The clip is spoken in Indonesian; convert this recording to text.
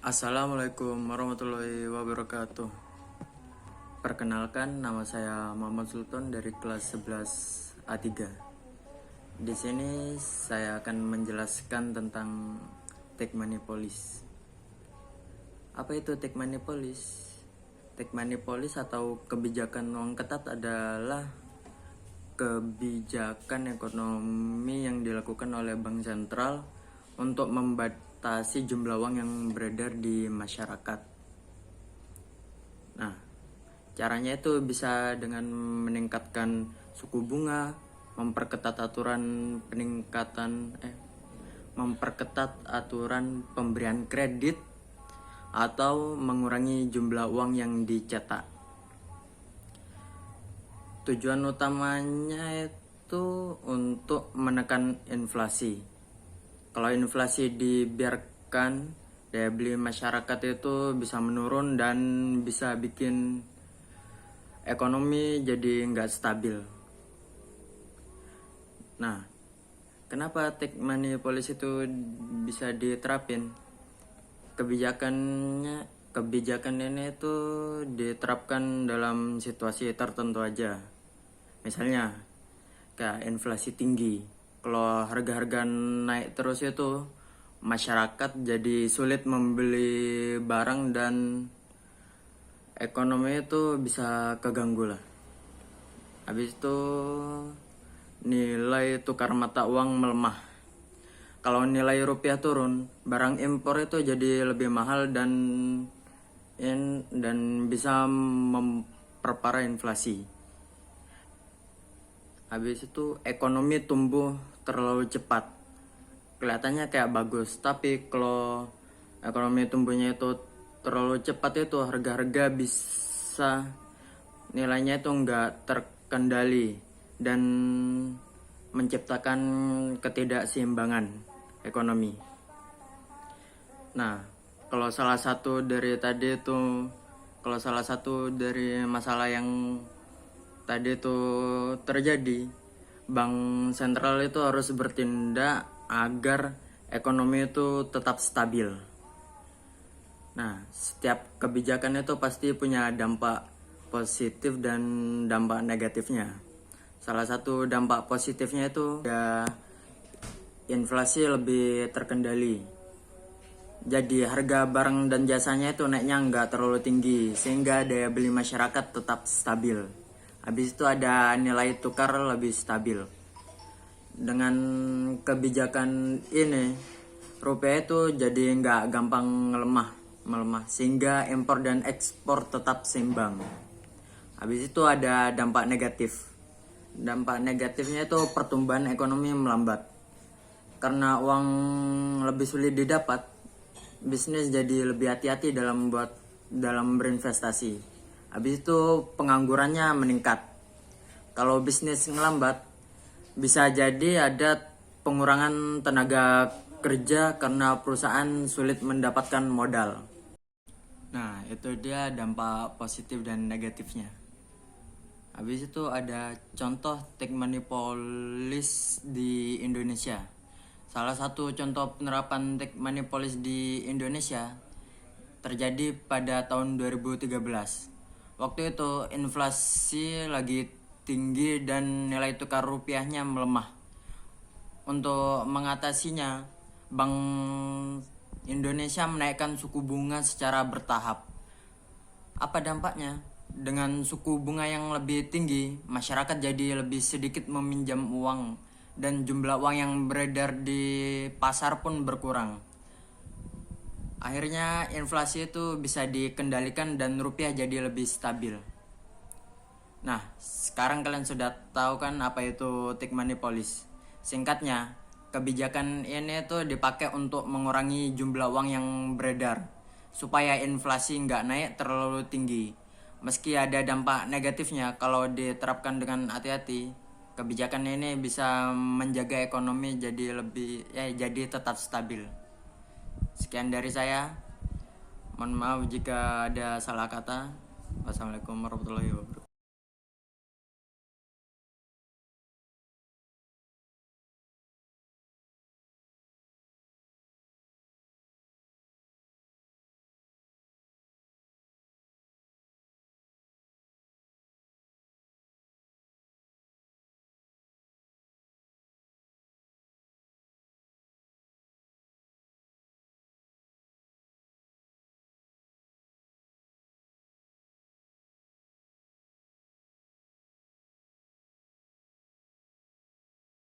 Assalamualaikum warahmatullahi wabarakatuh. Perkenalkan, nama saya Muhammad Sultan dari kelas 11 A3. Di sini saya akan menjelaskan tentang take money policy. Apa itu take money policy? Take money policy atau kebijakan uang ketat adalah kebijakan ekonomi yang dilakukan oleh bank sentral untuk membatasi jumlah uang yang beredar di masyarakat. Nah, caranya itu bisa dengan meningkatkan suku bunga, memperketat aturan pemberian kredit, atau mengurangi jumlah uang yang dicetak. Tujuan utamanya itu untuk menekan inflasi. Kalau inflasi dibiarkan, daya beli masyarakat itu bisa menurun dan bisa bikin ekonomi jadi nggak stabil. Nah, kenapa take money policy itu bisa diterapin? Kebijakan ini itu diterapkan dalam situasi tertentu aja. Misalnya kayak inflasi tinggi. Kalau harga-harga naik terus itu masyarakat jadi sulit membeli barang dan ekonomi itu bisa keganggu lah. Habis itu nilai tukar mata uang melemah. Kalau nilai rupiah turun, barang impor itu jadi lebih mahal dan bisa memperparah inflasi. Habis itu ekonomi tumbuh terlalu cepat. Kelihatannya kayak bagus, tapi kalau ekonomi tumbuhnya itu terlalu cepat itu harga-harga bisa nilainya itu nggak terkendali dan menciptakan ketidakseimbangan ekonomi. Nah, kalau salah satu dari masalah yang tadi itu terjadi, bank sentral itu harus bertindak agar ekonomi itu tetap stabil. Nah, setiap kebijakan itu pasti punya dampak positif dan dampak negatifnya. Salah satu dampak positifnya itu ya inflasi lebih terkendali. Jadi harga barang dan jasanya itu naiknya nggak terlalu tinggi sehingga daya beli masyarakat tetap stabil. Habis itu ada nilai tukar lebih stabil. Dengan kebijakan ini, rupiah itu jadi nggak gampang melemah sehingga impor dan ekspor tetap seimbang. Habis itu ada dampak negatif. Dampak negatifnya itu pertumbuhan ekonomi melambat. Karena uang lebih sulit didapat, bisnis jadi lebih hati-hati dalam berinvestasi. Habis itu penganggurannya meningkat. Kalau bisnis ngelambat, bisa jadi ada pengurangan tenaga kerja karena perusahaan sulit mendapatkan modal. Nah, itu dia dampak positif dan negatifnya. Habis itu ada contoh take money policy di Indonesia. Salah satu contoh penerapan take money policy di Indonesia terjadi pada tahun 2013. Waktu itu inflasi lagi tinggi dan nilai tukar rupiahnya melemah. Untuk mengatasinya, Bank Indonesia menaikkan suku bunga secara bertahap. Apa dampaknya? Dengan suku bunga yang lebih tinggi, masyarakat jadi lebih sedikit meminjam uang dan jumlah uang yang beredar di pasar pun berkurang. Akhirnya inflasi itu bisa dikendalikan dan rupiah jadi lebih stabil. Nah, sekarang kalian sudah tahu kan apa itu take money policy. Singkatnya, kebijakan ini tuh dipakai untuk mengurangi jumlah uang yang beredar supaya inflasi nggak naik terlalu tinggi. Meski ada dampak negatifnya kalau diterapkan dengan hati-hati, kebijakan ini bisa menjaga ekonomi jadi tetap stabil. Sekian dari saya. Mohon maaf jika ada salah kata. Wassalamualaikum warahmatullahi wabarakatuh.